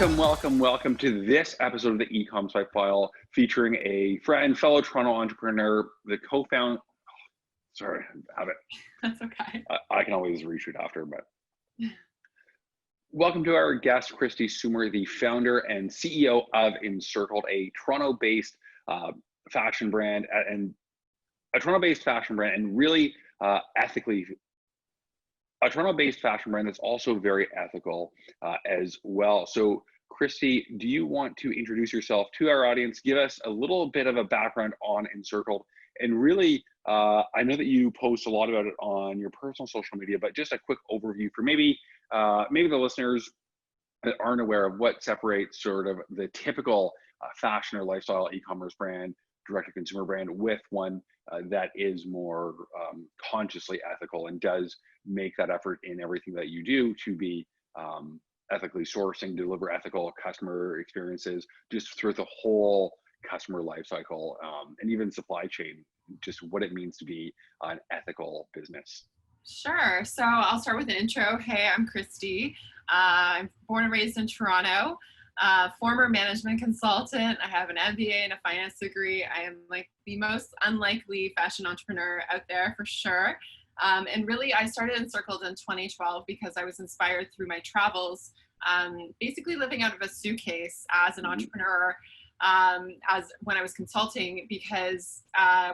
Welcome to this episode of the Ecom Spy File, featuring a friend, fellow Toronto entrepreneur, the co-founder. Sorry, I have it. That's okay. I can always reshoot after, but welcome to our guest, Christy Sumer, the founder and CEO of Encircled, a Toronto-based fashion brand and really ethically. A Toronto-based fashion brand that's also very ethical as well. So, Christy, do you want to introduce yourself to our audience? Give us a little bit of a background on Encircled, and really, I know that you post a lot about it on your personal social media, but just a quick overview for maybe the listeners that aren't aware of what separates sort of the typical fashion or lifestyle e-commerce brand, direct-to-consumer brand, with one that is more consciously ethical and does make that effort in everything that you do to be ethically sourcing, deliver ethical customer experiences just through the whole customer life cycle, and even supply chain, just what it means to be an ethical business. Sure. So I'll start with an intro. Hey, I'm Christy. I'm born and raised in Toronto. Former management consultant. I have an MBA and a finance degree. I am like the most unlikely fashion entrepreneur out there for sure. And really, I started Encircled in 2012 because I was inspired through my travels, basically living out of a suitcase as an entrepreneur, as when I was consulting, because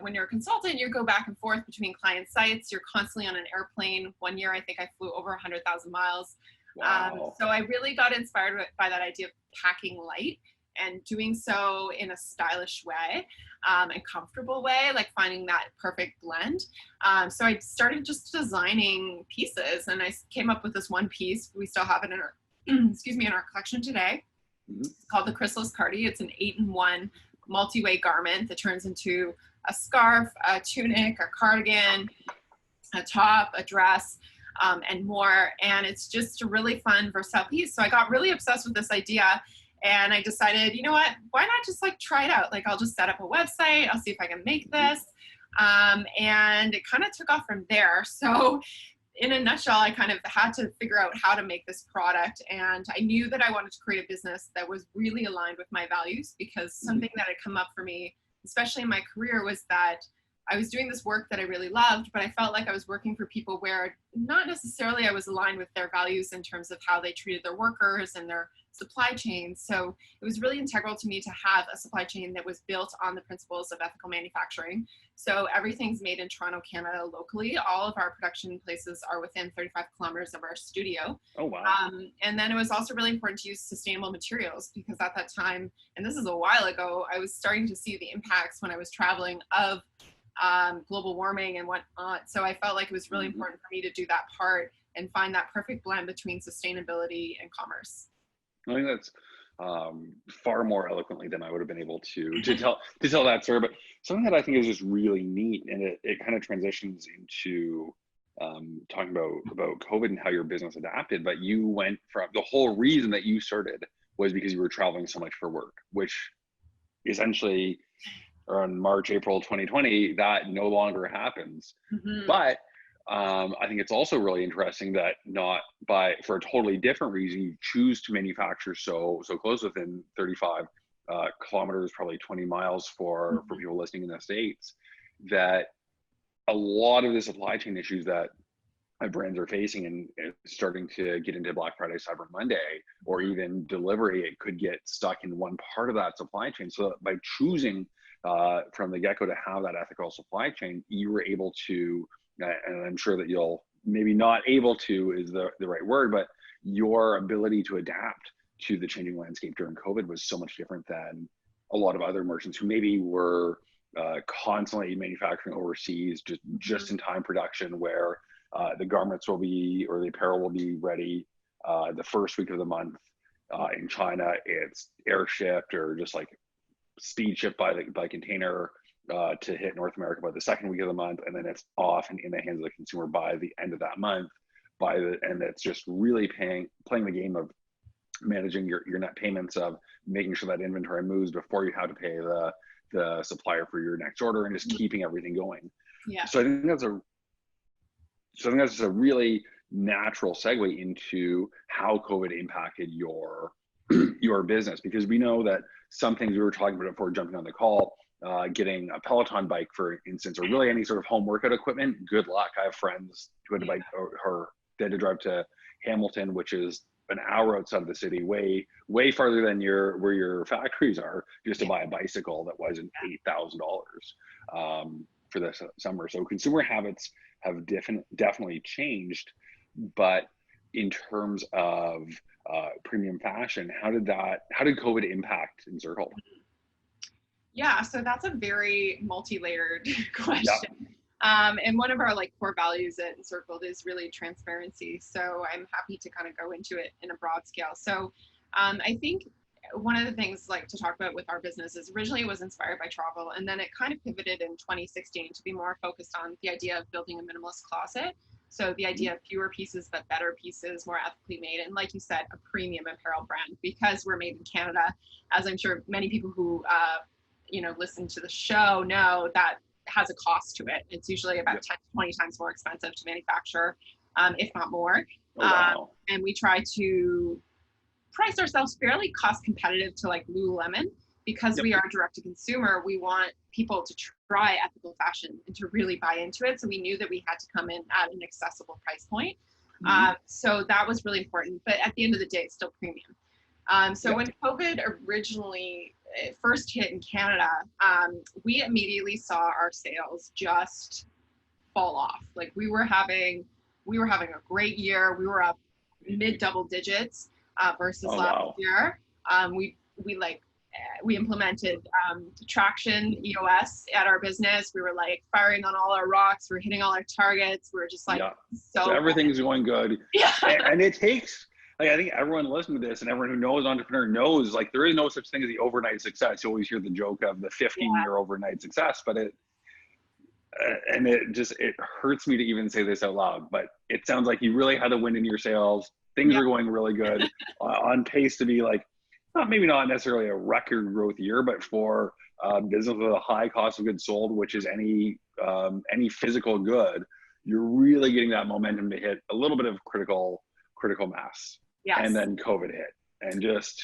when you're a consultant, you go back and forth between client sites. You're constantly on an airplane. One year, I think I flew over 100,000 miles. Wow. So I really got inspired by that idea of packing light and doing so in a stylish way and comfortable way, like finding that perfect blend. So I started just designing pieces, and I came up with this one piece. We still have it in our, in our collection today. It's called the Chrysalis Cardi. It's an 8-in-1 multi-way garment that turns into a scarf, a tunic, a cardigan, a top, a dress, and more. And it's just a really fun, versatile piece. So I got really obsessed with this idea, and I decided, you know what, why not just like try it out? Like I'll just set up a website. I'll see if I can make this. And it kind of took off from there. So in a nutshell, I kind of had to figure out how to make this product. And I knew that I wanted to create a business that was really aligned with my values, because something that had come up for me, especially in my career, was that I was doing this work that I really loved, but I felt like I was working for people where not necessarily I was aligned with their values in terms of how they treated their workers and their supply chain. So it was really integral to me to have a supply chain that was built on the principles of ethical manufacturing. So everything's made in Toronto, Canada, locally. All of our production places are within 35 kilometers of our studio. Oh, wow. And then it was also really important to use sustainable materials, because at that time, and this is a while ago, I was starting to see the impacts when I was traveling of global warming and whatnot. So I felt like it was really important for me to do that part and find that perfect blend between sustainability and commerce. I think that's far more eloquently than I would have been able to tell that story. But something that I think is just really neat, and it kind of transitions into talking about COVID and how your business adapted. But you went from, the whole reason that you started was because you were traveling so much for work, which essentially around March, April 2020, that no longer happens. But I think it's also really interesting that for a totally different reason, you choose to manufacture so close, within 35 kilometers, probably 20 miles for people listening in the States, that a lot of the supply chain issues that brands are facing and starting to get into Black Friday, Cyber Monday, or even delivery, it could get stuck in one part of that supply chain. So by choosing from the get-go to have that ethical supply chain, you were able to, and I'm sure that you'll, maybe not able to is the right word, but your ability to adapt to the changing landscape during COVID was so much different than a lot of other merchants who maybe were constantly manufacturing overseas, just in time production, where the garments will be, or the apparel will be ready the first week of the month. In China, it's air shipped or just like speed shipped by container to hit North America by the second week of the month, and then it's off and in the hands of the consumer by the end of that month. And it's just really playing the game of managing your net payments, of making sure that inventory moves before you have to pay the supplier for your next order, and just keeping everything going. Yeah. So I think that's a really natural segue into how COVID impacted your your business? Because we know that some things we were talking about before jumping on the call, getting a Peloton bike, for instance, or really any sort of home workout equipment, good luck. I have friends who had to bike, or they had to drive to Hamilton, which is an hour outside of the city, way farther than where your factories are, just to buy a bicycle that wasn't $8,000 for this summer. So consumer habits have definitely changed, but in terms of premium fashion, how did COVID impact Encircled? Yeah, so that's a very multi-layered question. Yep. And one of our core values at Encircled is really transparency. So I'm happy to kind of go into it in a broad scale. So I think one of the things to talk about with our business is originally it was inspired by travel, and then it kind of pivoted in 2016 to be more focused on the idea of building a minimalist closet. So the idea of fewer pieces but better pieces, more ethically made, and like you said, a premium apparel brand, because we're made in Canada. As I'm sure many people who listen to the show know, that has a cost to it. It's usually about 10 to 20 times more expensive to manufacture, if not more. Oh, wow. And we try to price ourselves fairly cost competitive to Lululemon, because we are direct to consumer. We want people to try ethical fashion and to really buy into it. So we knew that we had to come in at an accessible price point. So that was really important. But at the end of the day, it's still premium. So when COVID originally first hit in Canada, we immediately saw our sales just fall off. We were having a great year. We were up mid double digits versus last year. We implemented traction EOS at our business. We were firing on all our rocks. We were hitting all our targets. We were just so everything's going good. Yeah. And it takes, I think everyone listening to this and everyone who knows entrepreneur knows, there is no such thing as the overnight success. You always hear the joke of the 15-year overnight success, but it hurts me to even say this out loud, but it sounds like you really had the wind in your sails. Things were going really good, on pace to be maybe not necessarily a record growth year, but for business with a high cost of goods sold, which is any physical good, you're really getting that momentum to hit a little bit of critical mass. Yes. And then COVID hit, and just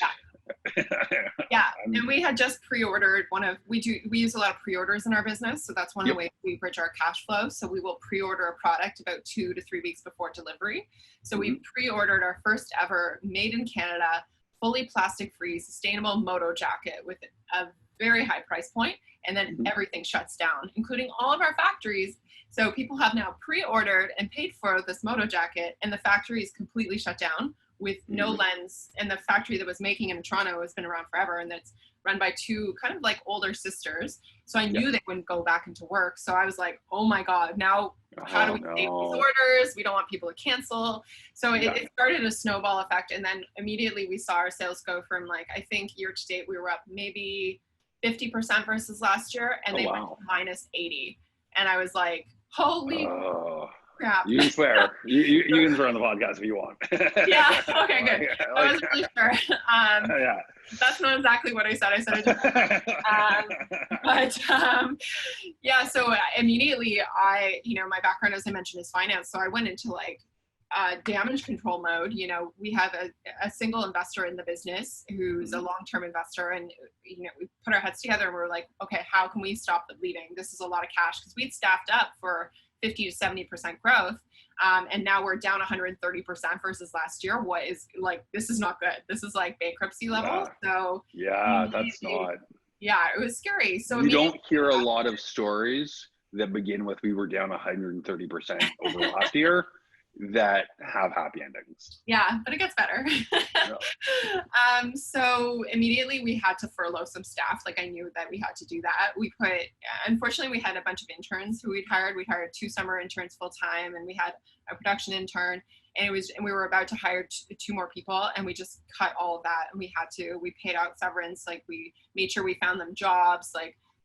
and we had just pre-ordered we use a lot of pre-orders in our business, so that's one of the ways we bridge our cash flow. So we will pre-order a product about 2 to 3 weeks before delivery. So we pre-ordered our first ever made in Canada, fully plastic-free, sustainable moto jacket with a very high price point, and then everything shuts down, including all of our factories. So people have now pre-ordered and paid for this moto jacket, and the factory is completely shut down with no lens. And the factory that was making it in Toronto has been around forever, and that's run by 2 kind of older sisters. So I knew they wouldn't go back into work. So I was like, oh my God, now how do we save these orders? We don't want people to cancel. So it started a snowball effect. And then immediately we saw our sales go from I think year to date, we were up maybe 50% versus last year, and they went to minus 80. And I was like, holy crap. You can swear. You can swear on the podcast if you want. Yeah. Okay, good. I wasn't really sure. That's not exactly what I said. I said it. So immediately my background, as I mentioned, is finance. So I went into damage control mode. We have a single investor in the business who's a long-term investor, and we put our heads together and we're like, okay, how can we stop the bleeding? This is a lot of cash, because we'd staffed up for 50 to 70% growth, and now we're down 130% versus last year. What is this is not good. This is bankruptcy level. So that's not. It was scary. So you don't hear a lot of stories that begin with "we were down 130% over last year" that have happy endings. Yeah, but it gets better. So immediately we had to furlough some staff. I knew that we had to do that. Unfortunately, we had a bunch of interns who we'd hired. We hired 2 summer interns full time, and we had a production intern, and we were about to hire 2 more people, and we just cut all of that. And we paid out severance. We made sure we found them jobs.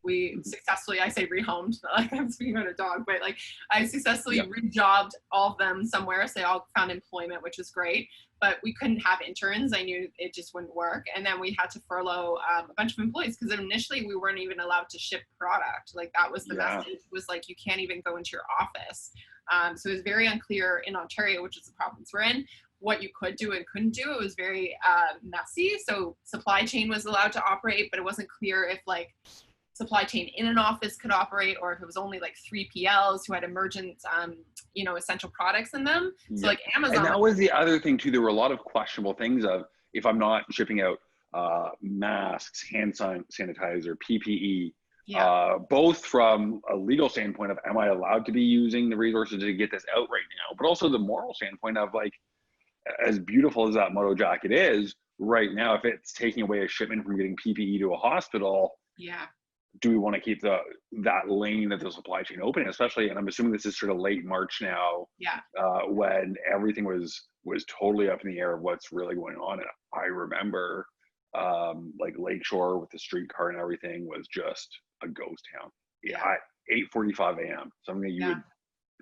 We successfully, I say rehomed, I'm speaking about a dog, but I successfully rejobbed all of them somewhere. So they all found employment, which was great, but we couldn't have interns. I knew it just wouldn't work. And then we had to furlough a bunch of employees, because initially we weren't even allowed to ship product. That was the message, was you can't even go into your office. So it was very unclear in Ontario, which is the province we're in, what you could do and couldn't do. It was very messy. So supply chain was allowed to operate, but it wasn't clear if like supply chain in an office could operate, or if it was only like 3PLs who had emergent, essential products in them. So like Amazon. And that was the other thing too. There were a lot of questionable things of, if I'm not shipping out masks, hand sanitizer, PPE, both from a legal standpoint of, am I allowed to be using the resources to get this out right now? But also the moral standpoint of like, as beautiful as that moto jacket is right now, if it's taking away a shipment from getting PPE to a hospital, do we want to keep that lane of the supply chain open? Especially, and I'm assuming this is sort of late March now, when everything was totally up in the air of what's really going on. And I remember like Lakeshore with the streetcar and everything was just a ghost town. At 8:45 a.m. Something that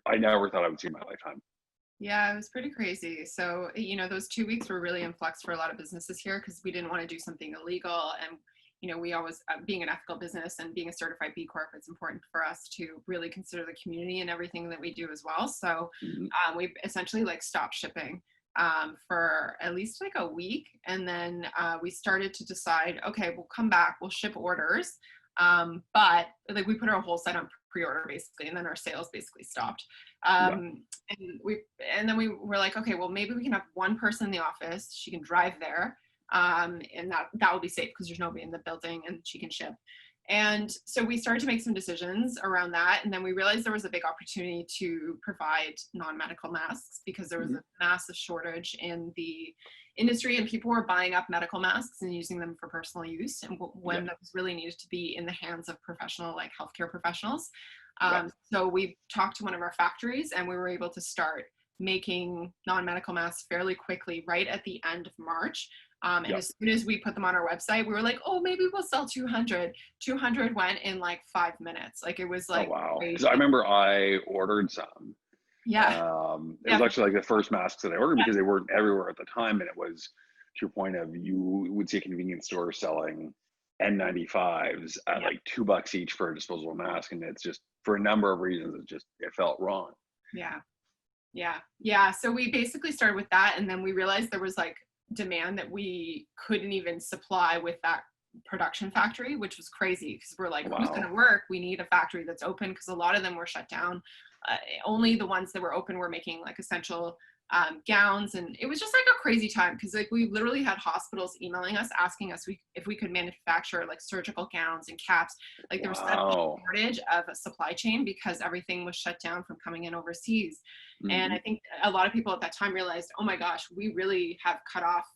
I never thought I would see in my lifetime. Yeah, it was pretty crazy. So, those 2 weeks were really in flux for a lot of businesses here, because we didn't want to do something illegal. And we always, being an ethical business and being a certified B Corp, it's important for us to really consider the community and everything that we do as well. So we essentially like stopped shipping for at least like a week. And then we started to decide, okay, we'll come back, we'll ship orders. But like we put our whole site on pre-order basically, and then our sales basically stopped. And then we were like, okay, well, maybe we can have one person in the office. She can drive there. And that will be safe because there's nobody in the building and she can ship. And so we started to make some decisions around that. And then we realized there was a big opportunity to provide non-medical masks, because there was a massive shortage in the industry, and people were buying up medical masks and using them for personal use, and when that was really needed to be in the hands of professional, like healthcare professionals. So we talked to one of our factories, and we were able to start making non-medical masks fairly quickly, right at the end of March. And as soon as we put them on our website, we were like, oh, maybe we'll sell 200. 200 went in like 5 minutes. Like it was like, oh, wow. Because I remember I ordered some. It was actually like the first masks that I ordered, because they weren't everywhere at the time. And it was, to your point of, you would see a convenience store selling N95s at like $2 each for a disposable mask. And it's just, for a number of reasons, it felt wrong. So we basically started with that. And then we realized there was like demand that we couldn't even supply with that production factory, which was crazy, because we're like, who's going to work? We need a factory that's open, because a lot of them were shut down. Only the ones that were open were making like essential gowns. And it was just like a crazy time, because like we literally had hospitals emailing us asking us if we could manufacture like surgical gowns and caps. Like there was such a shortage of a supply chain because everything was shut down from coming in overseas. And I think a lot of people at that time realized, oh my gosh, we really have cut off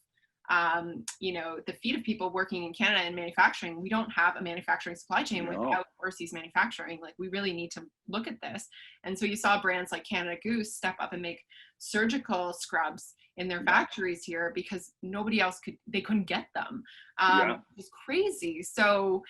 the feet of people working in Canada in manufacturing. We don't have a manufacturing supply chain without overseas manufacturing. Like we really need to look at this. And so you saw brands like Canada Goose step up and make surgical scrubs in their factories here, because nobody else couldn't get them. It was crazy. So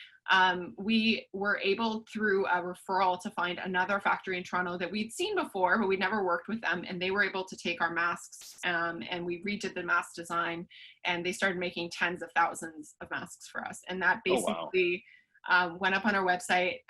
we were able, through a referral, to find another factory in Toronto that we'd seen before, but we'd never worked with them. And they were able to take our masks and we redid the mask design, and they started making tens of thousands of masks for us. And that basically went up on our website.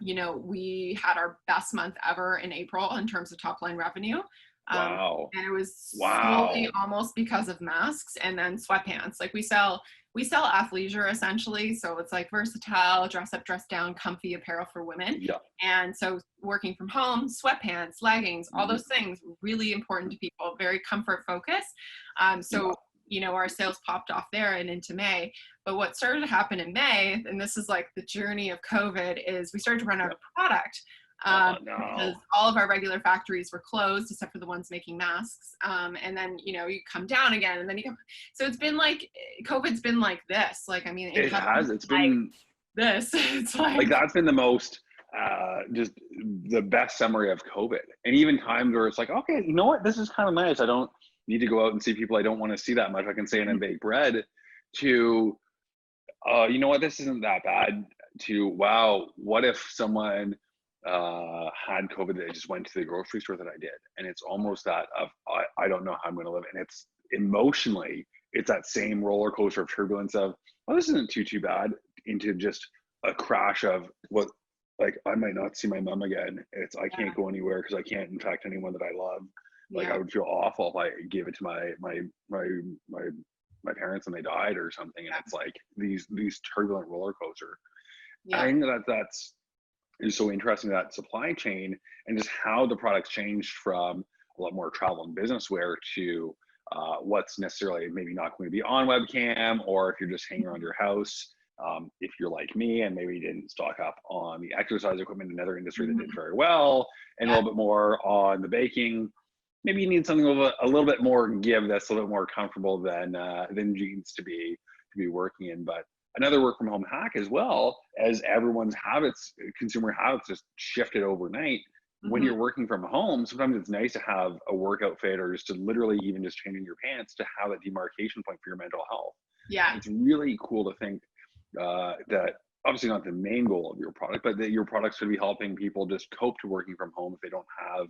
We had our best month ever in April in terms of top line revenue. And it was solely almost because of masks, and then sweatpants. Like we sell athleisure essentially. So it's like versatile, dress up, dress down, comfy apparel for women. And so working from home, sweatpants, leggings, all those things, really important to people, very comfort focused. Our sales popped off there and into May. But what started to happen in May, and this is like the journey of COVID, is we started to run out of product. Because all of our regular factories were closed except for the ones making masks. And then, you come down again, and then so it's been like, COVID's been like this. Like, I mean, it's been this. It's like that's been the most, just the best summary of COVID. And even times where it's like, okay, you know what? This is kind of nice. I don't need to go out and see people I don't want to see that much. I can stay in and bake bread, to, you know what? This isn't that bad, to, wow, what if someone had COVID that I just went to the grocery store that I did? And it's almost that of, I don't know how I'm going to live. And it's emotionally, it's that same roller coaster of turbulence of, well, this isn't too bad, into just a crash of what, like, I might not see my mom again. I can't go anywhere because I can't infect anyone that I love. Like Yeah. I would feel awful if I gave it to my parents and they died or something. And Yeah. it's like these turbulent roller coaster. And Yeah. I think that's is so interesting, that supply chain and just how the products changed from a lot more travel and business wear to what's necessarily maybe not going to be on webcam, or if you're just hanging around your house. If you're like me and maybe didn't stock up on the exercise equipment, another industry that did Mhm. very well, and a Yeah. little bit more on the baking, maybe you need something a little bit more give, that's a little bit more comfortable than jeans to be working in. But another work from home hack as well, as everyone's habits, consumer habits, just shifted overnight. When Mhm. you're working from home, sometimes it's nice to have a work outfit, or just to literally even just changing your pants to have a demarcation point for your mental health. And Yeah. it's really cool to think that obviously not the main goal of your product, but that your products could be helping people just cope to working from home if they don't have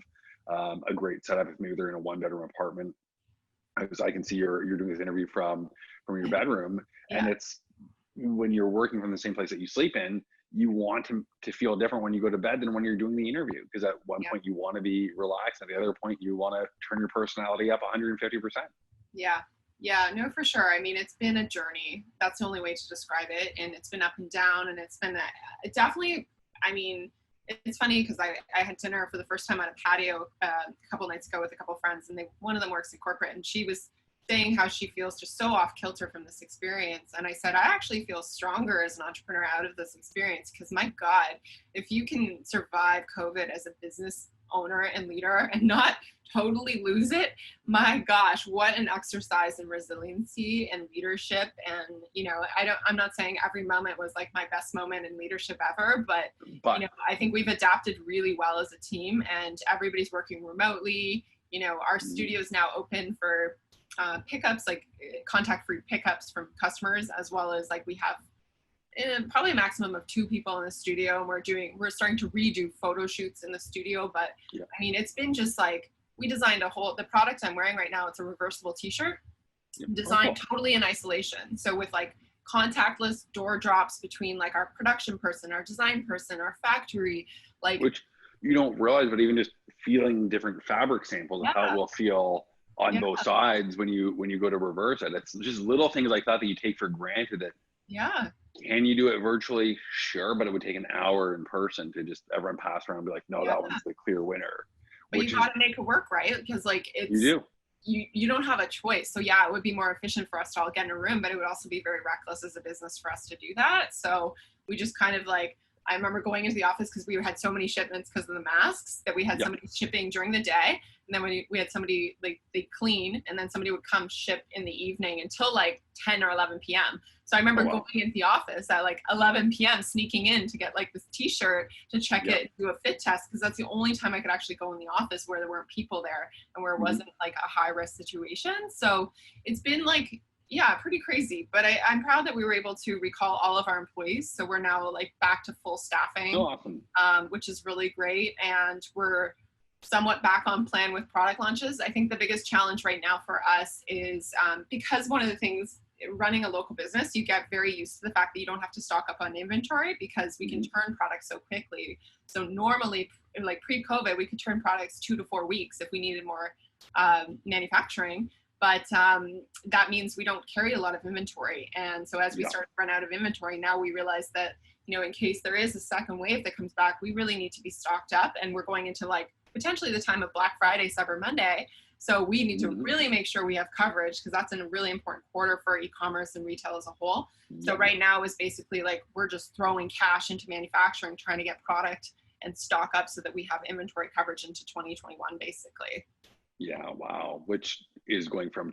a great setup. If maybe they're in a one-bedroom apartment, because I can see you're doing this interview from your bedroom, and Yeah. it's when you're working from the same place that you sleep in, you want to feel different when you go to bed than when you're doing the interview, because at one Yeah. point you want to be relaxed, at the other point you want to turn your personality up 150%. Yeah. Yeah, no, for sure. I mean, it's been a journey. That's the only way to describe it. And it's been up and down, and it's been it definitely, I mean, it's funny because I had dinner for the first time on a patio a couple nights ago with a couple friends, and one of them works in corporate, and she was saying how she feels just so off kilter from this experience. And I said, I actually feel stronger as an entrepreneur out of this experience, because my God, if you can survive COVID as a business owner and leader and not totally lose it, my gosh, what an exercise in resiliency and leadership. And I'm not saying every moment was like my best moment in leadership ever, but But I think we've adapted really well as a team, and everybody's working remotely. Our studio is now open for pickups, like contact-free pickups from customers, as well as like we have probably a maximum of 2 people in the studio, and we're starting to redo photo shoots in the studio. But yeah, I mean, it's been just like, we designed the product I'm wearing right now, it's a reversible t-shirt yeah. Oh, designed cool. totally in isolation. So with like contactless door drops between like our production person, our design person, our factory, like, Which you don't realize, but even just feeling different fabric samples of how it yeah, will feel on yeah, both sides when you go to reverse it. It's just little things like that you take for granted. That yeah, can you do it virtually? Sure, but it would take an hour in person to just everyone pass around and be like, no, yeah. that one's the clear winner. But you Which is, got to make it work, right? Because like you do. you don't have a choice. So yeah, it would be more efficient for us to all get in a room, but it would also be very reckless as a business for us to do that. So we just kind of like, I remember going into the office because we had so many shipments because of the masks, that we had Yeah. somebody shipping during the day, and then when we had somebody, like, they clean, and then somebody would come ship in the evening until like 10 or 11 p.m. So I remember Oh, wow. going into the office at like 11 p.m. sneaking in to get like this t-shirt to check Yeah. it, do a fit test, because that's the only time I could actually go in the office where there weren't people there and where it wasn't like a high risk situation. So it's been like, yeah, pretty crazy. But I'm proud that we were able to recall all of our employees. So we're now like back to full staffing, So awesome. which is really great. And we're somewhat back on plan with product launches. I think the biggest challenge right now for us is because one of the things, running a local business, you get very used to the fact that you don't have to stock up on inventory because we can turn products so quickly. So normally, like pre-COVID, we could turn products 2 to 4 weeks if we needed more manufacturing. But that means we don't carry a lot of inventory. And so as we start to run out of inventory, now we realize that, in case there is a second wave that comes back, we really need to be stocked up. And we're going into like potentially the time of Black Friday, Cyber Monday. So we need to really make sure we have coverage, because that's a really important quarter for e-commerce and retail as a whole. So right now is basically like, we're just throwing cash into manufacturing, trying to get product and stock up so that we have inventory coverage into 2021, basically. Yeah, wow. Which is going from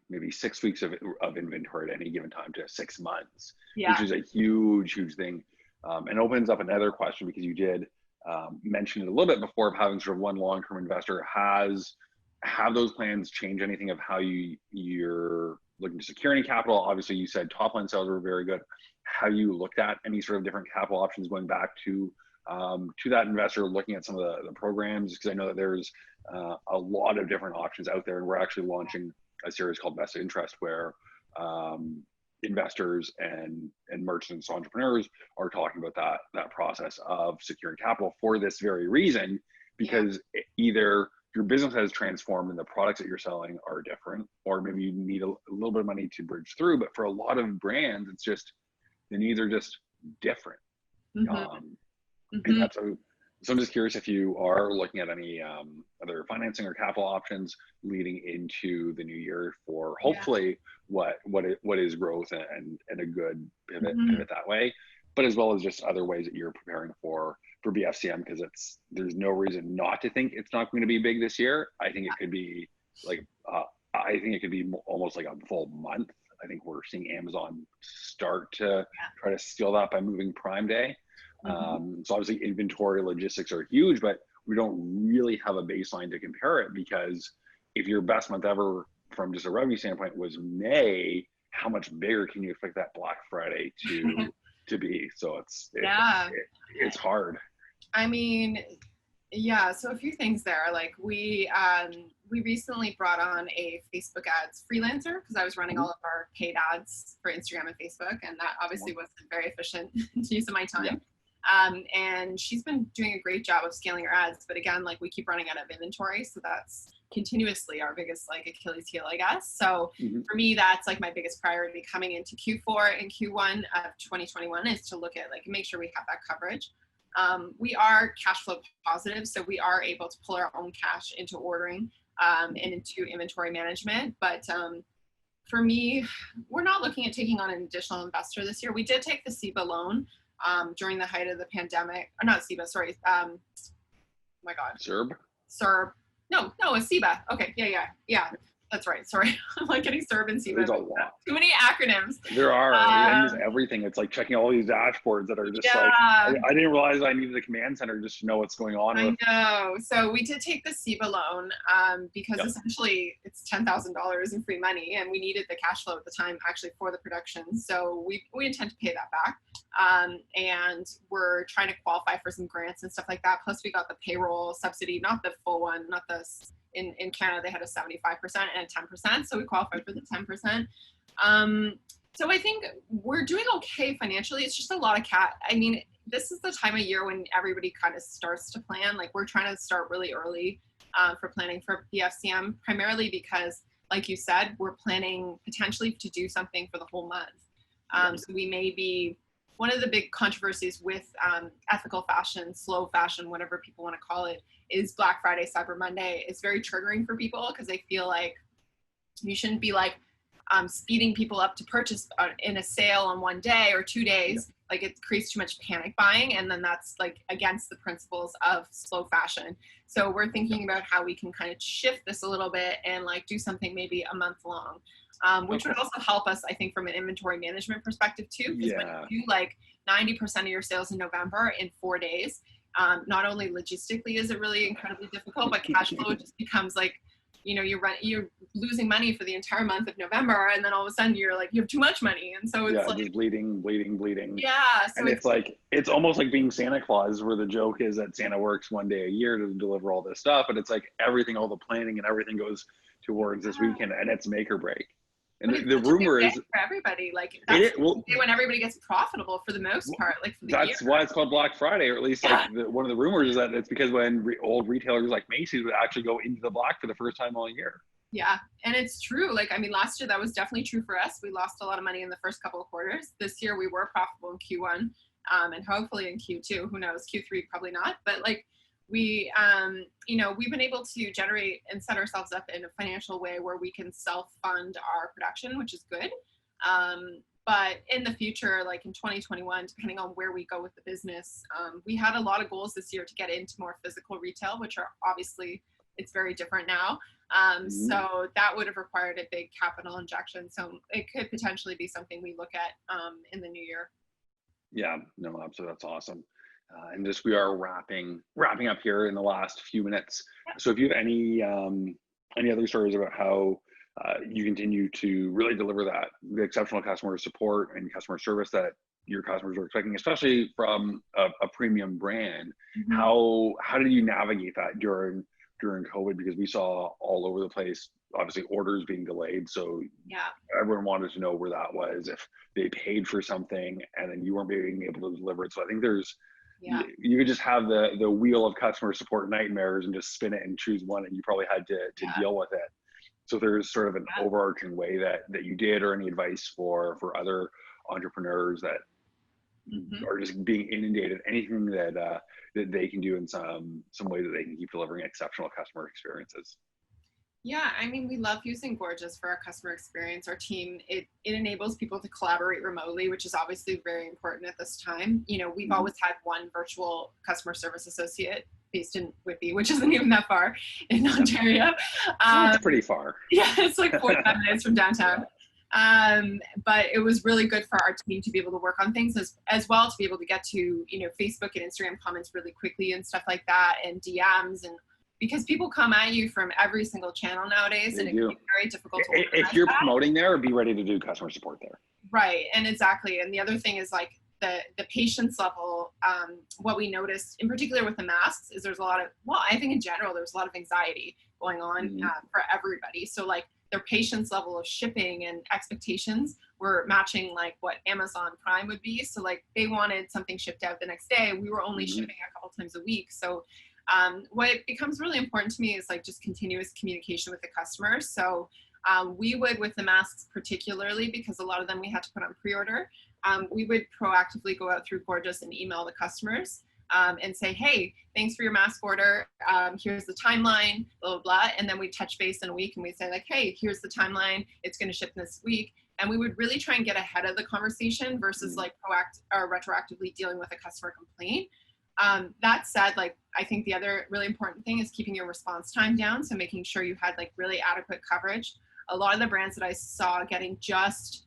maybe 6 weeks of inventory at any given time to 6 months, which is a huge, huge thing. And opens up another question, because you did mention it a little bit before, of having sort of one long-term investor. Have those plans changed anything of how you're looking to secure any capital? Obviously, you said top line sales were very good. Have you looked at any sort of different capital options going back to that investor, looking at some of the programs? Because I know that there's a lot of different options out there, and we're actually launching a series called Best Interest, where investors and merchants, entrepreneurs are talking about that process of securing capital for this very reason, because either your business has transformed and the products that you're selling are different, or maybe you need a little bit of money to bridge through. But for a lot of brands, it's just the needs are just different. And that's so I'm just curious if you are looking at any other financing or capital options leading into the new year for hopefully what is growth and a good pivot that way, but as well as just other ways that you're preparing for BFCM, because there's no reason not to think it's not going to be big this year. I think it could be like almost like a full month. I think we're seeing Amazon start to try to steal that by moving Prime Day. So obviously inventory logistics are huge, but we don't really have a baseline to compare it, because if your best month ever from just a revenue standpoint was May, how much bigger can you expect that Black Friday to be? So it's hard. I mean, yeah, so a few things there. Like we recently brought on a Facebook ads freelancer, because I was running all of our paid ads for Instagram and Facebook, and that obviously wasn't very efficient use of my time. And she's been doing a great job of scaling her ads, but again, like we keep running out of inventory, so that's continuously our biggest like Achilles heel, I guess. So for me, that's like my biggest priority coming into Q4 and Q1 of 2021 is to look at like make sure we have that coverage. We are cash flow positive, so we are able to pull our own cash into ordering and into inventory management. But for me, we're not looking at taking on an additional investor this year. We did take the SEBA loan during the height of the pandemic. Or not SEBA, sorry. Oh my God. CERB. No, a SEBA. Okay, yeah. That's right. Sorry. I'm like getting CERB and SEBA. There's a lot. Too many acronyms. There are. And just everything. It's like checking all these dashboards that are just like, I didn't realize I needed a command center just to know what's going on. I know. So we did take the SEBA loan because essentially it's $10,000 in free money, and we needed the cash flow at the time actually for the production. So we intend to pay that back. And we're trying to qualify for some grants and stuff like that. Plus we got the payroll subsidy, not the full one, not the in Canada, they had a 75% and a 10%. So we qualified for the 10%. So I think we're doing okay financially. It's just a lot of I mean, this is the time of year when everybody kind of starts to plan. Like we're trying to start really early for planning for BFCM, primarily because, like you said, we're planning potentially to do something for the whole month. So we may be, one of the big controversies with ethical fashion, slow fashion, whatever people want to call it, is Black Friday, Cyber Monday. It's very triggering for people because they feel like you shouldn't be like speeding people up to purchase in a sale on one day or 2 days. Like it creates too much panic buying, and then that's like against the principles of slow fashion. So we're thinking about how we can kind of shift this a little bit and like do something maybe a month long. Which would also help us, I think, from an inventory management perspective too, because when you do like 90% of your sales in November in 4 days, not only logistically is it really incredibly difficult, but cash flow just becomes like, you know, you're losing money for the entire month of November, and then all of a sudden you're like, you have too much money, and so it's like just bleeding. Yeah, so and it's like it's almost like being Santa Claus, where the joke is that Santa works one day a year to deliver all this stuff, but it's like everything, all the planning and everything goes towards this weekend, and it's make or break. And the rumor is for everybody, like that's when everybody gets profitable for the most part, like for the that's year. Why it's called Black Friday, or at least like one of the rumors is that it's because when old retailers like Macy's would actually go into the black for the first time all year. Yeah, and it's true. Like, I mean, last year that was definitely true for us. We lost a lot of money in the first couple of quarters. This year we were profitable in Q1, and hopefully in Q2. Who knows? Q3 probably not. But like we, you know, we've been able to generate and set ourselves up in a financial way where we can self-fund our production, which is good. But in the future, like in 2021, depending on where we go with the business, we had a lot of goals this year to get into more physical retail, which are obviously, it's very different now. So that would have required a big capital injection. So it could potentially be something we look at in the new year. Yeah, no, absolutely. That's awesome. And just we are wrapping up here in the last few minutes. So if you have any other stories about how you continue to really deliver the exceptional customer support and customer service that your customers are expecting, especially from a premium brand, how did you navigate that during COVID? Because we saw all over the place, obviously orders being delayed. So everyone wanted to know where that was, if they paid for something and then you weren't being able to deliver it. So I think there's Yeah. You could just have the wheel of customer support nightmares and just spin it and choose one, and you probably had to deal with it. So there's sort of an overarching way that you did, or any advice for other entrepreneurs that are just being inundated, anything that they can do in some way that they can keep delivering exceptional customer experiences. Yeah, I mean, we love using Gorgias for our customer experience. Our team, it enables people to collaborate remotely, which is obviously very important at this time. You know, we've always had one virtual customer service associate based in Whitby, which isn't even that far in Ontario. It's pretty far. Yeah, it's like 45 minutes from downtown. But it was really good for our team to be able to work on things as well, to be able to get to, you know, Facebook and Instagram comments really quickly and stuff like that, and DMs, and because people come at you from every single channel nowadays, and it can be very difficult to organize if you're promoting there, be ready to do customer support there. Right, and exactly. And the other thing is like the patience level. What we noticed in particular with the masks is there's a lot of, well, I think in general there's a lot of anxiety going on for everybody. So like their patience level of shipping and expectations were matching like what Amazon Prime would be. So like they wanted something shipped out the next day. We were only shipping a couple times a week. So what becomes really important to me is like just continuous communication with the customer. So we would, with the masks particularly, because a lot of them we had to put on pre-order, we would proactively go out through Gorgias and email the customers and say, hey, thanks for your mask order. Here's the timeline, blah, blah, blah. And then we touch base in a week and we say like, hey, here's the timeline. It's going to ship this week. And we would really try and get ahead of the conversation versus like retroactively dealing with a customer complaint. That said, like, I think the other really important thing is keeping your response time down. So making sure you had like really adequate coverage. A lot of the brands that I saw getting just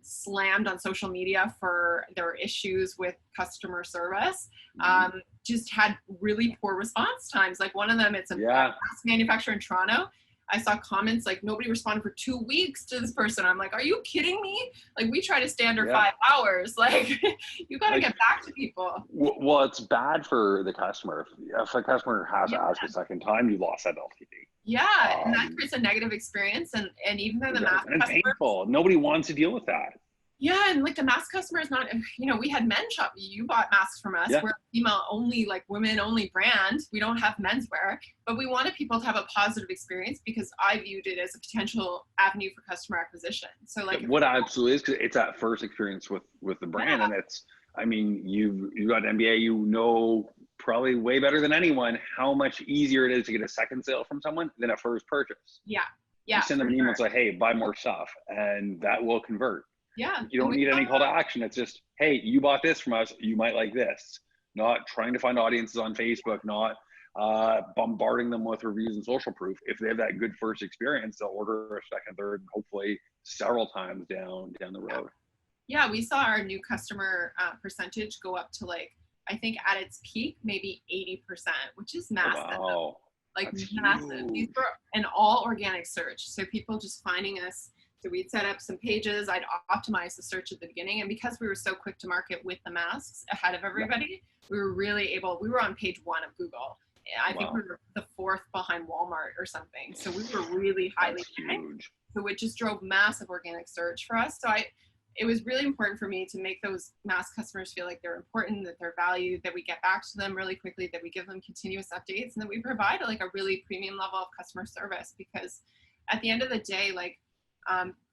slammed on social media for their issues with customer service just had really poor response times. Like one of them, it's a mask manufacturer in Toronto. I saw comments like nobody responded for 2 weeks to this person. I'm like, are you kidding me? Like we try to stay under 5 hours. Like you got to get back to people. Well, it's bad for the customer. If a customer has to ask a second time, you lost that LTV. Yeah, and that creates a negative experience. And even though the mask and it's painful. Nobody wants to deal with that. Yeah, and like the mask customer is not, you know, we had men shop. You bought masks from us. We're a female only, like women only brand. We don't have menswear, but we wanted people to have a positive experience because I viewed it as a potential avenue for customer acquisition. So like what absolutely is, because it's that first experience with the brand, and it's, I mean, you got MBA, you know probably way better than anyone how much easier it is to get a second sale from someone than a first purchase. Yeah. You send them an email and say, hey, buy more stuff, and that will convert. Yeah. You don't need any call to action. It's just, hey, you bought this from us, you might like this. Not trying to find audiences on Facebook, not bombarding them with reviews and social proof. If they have that good first experience, they'll order a second, third, and hopefully several times down the road. Yeah, we saw our new customer percentage go up to like, I think at its peak, maybe 80%, which is massive. Wow. Like That's massive. huge. These were an all organic search. So people just finding us. So we'd set up some pages. I'd optimize the search at the beginning. And because we were so quick to market with the masks ahead of everybody, we were really able, we were on page 1 of Google. I think we were the 4th behind Walmart or something. So we were really highly ranked. So it just drove massive organic search for us. So it was really important for me to make those mask customers feel like they're important, that they're valued, that we get back to them really quickly, that we give them continuous updates, and that we provide like a really premium level of customer service. Because at the end of the day, like,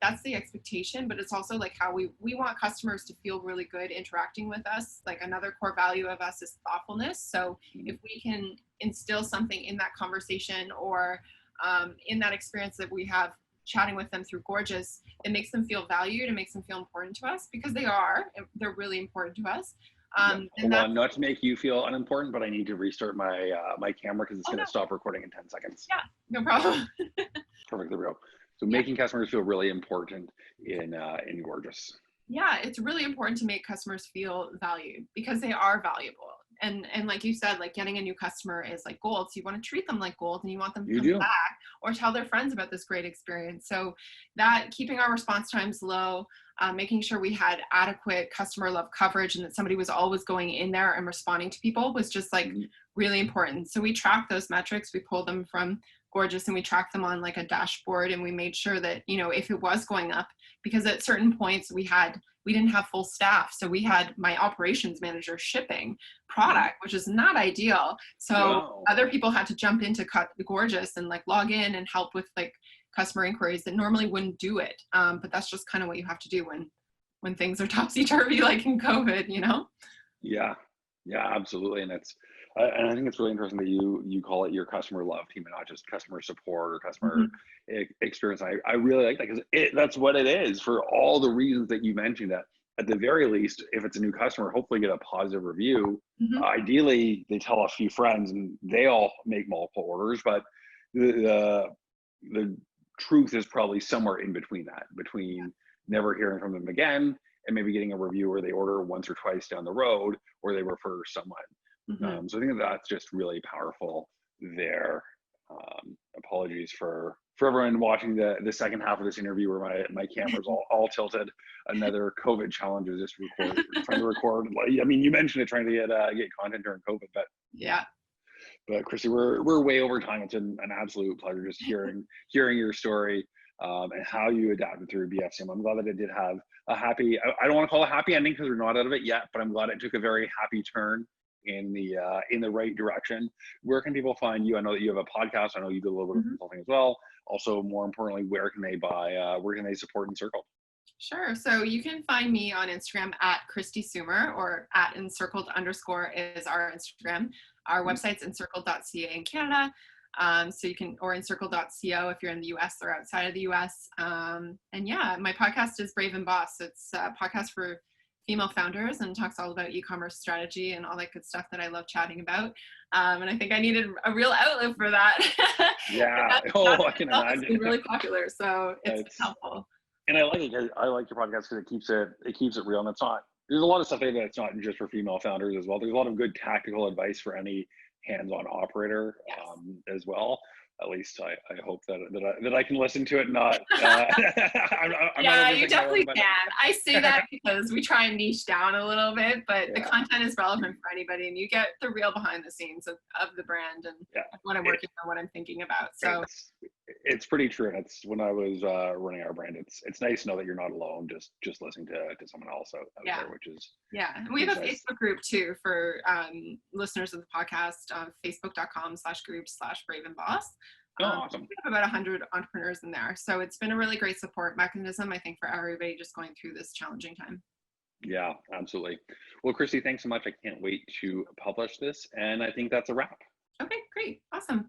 that's the expectation, but it's also like how we want customers to feel really good interacting with us. Like another core value of us is thoughtfulness. So if we can instill something in that conversation or in that experience that we have chatting with them through Gorgias, it makes them feel valued. It makes them feel important to us because they're really important to us. Hold on, not to make you feel unimportant, but I need to restart my my camera because it's going to stop recording in 10 seconds. Yeah, no problem. Perfectly real. So making customers feel really important in Gorgias. Yeah, it's really important to make customers feel valued because they are valuable. And like you said, like getting a new customer is like gold. So you want to treat them like gold and you want them to come back or tell their friends about this great experience. So that keeping our response times low, making sure we had adequate customer love coverage and that somebody was always going in there and responding to people was just like really important. So we tracked those metrics. We pulled them from Gorgias and we tracked them on like a dashboard, and we made sure that, you know, if it was going up, because at certain points we had we didn't have full staff. So we had my operations manager shipping product, which is not ideal. So other people had to jump into Gorgias and like log in and help with like customer inquiries that normally wouldn't do it. But that's just kind of what you have to do when things are topsy-turvy, like in COVID, you know? Yeah, absolutely. And and I think it's really interesting that you call it your customer love team and not just customer support or customer experience. I really like that because that's what it is for all the reasons that you mentioned. That at the very least, if it's a new customer, hopefully get a positive review. Ideally, they tell a few friends and they all make multiple orders, but the truth is probably somewhere in between that, between never hearing from them again and maybe getting a review where they order once or twice down the road or they refer someone. So I think that's just really powerful there. Apologies for everyone watching the second half of this interview where my camera's all tilted. Another COVID challenge is just trying to record. I mean, you mentioned it, trying to get content during COVID, but But Chrissy, we're way over time. It's an absolute pleasure just hearing your story and how you adapted through BFCM. I'm glad that it did have a happy, I don't want to call it a happy ending because we're not out of it yet, but I'm glad it took a very happy turn in the right direction. Where can people find you? I know that you have a podcast. I know you do a little bit of consulting as well. Also, more importantly, where can they support Encircled? Sure. So you can find me on Instagram at Christy Sumer, or at Encircled _ is our Instagram. Our website's encircled.ca in Canada. So you can, or encircled.co if you're in the US or outside of the US. And yeah, my podcast is Brave and Boss. It's a podcast for female founders and talks all about e-commerce strategy and all that good stuff that I love chatting about. And I think I needed a real outlet for that. Yeah. I can imagine. It's been really popular, so it's helpful. And I like it because I like your podcast because it keeps it real, and there's a lot of stuff there that's not just for female founders as well. There's a lot of good tactical advice for any hands-on operator as well. At least I hope that I can listen to it. Not I'm not you definitely can. I say that because we try and niche down a little bit, but the content is relevant for anybody, and you get the real behind the scenes of the brand and what I'm working on, what I'm thinking about. So it's pretty true. And it's when I was running our brand, it's nice to know that you're not alone, just listening to someone else out there, which is and we have a Facebook group too for listeners of the podcast, facebook.com/group/Brave and Boss. Awesome. We have about 100 entrepreneurs in there, so it's been a really great support mechanism, I think, for everybody just going through this challenging time. Yeah, absolutely. Well, Christy, thanks so much. I can't wait to publish this, and I think that's a wrap. Okay, great, awesome.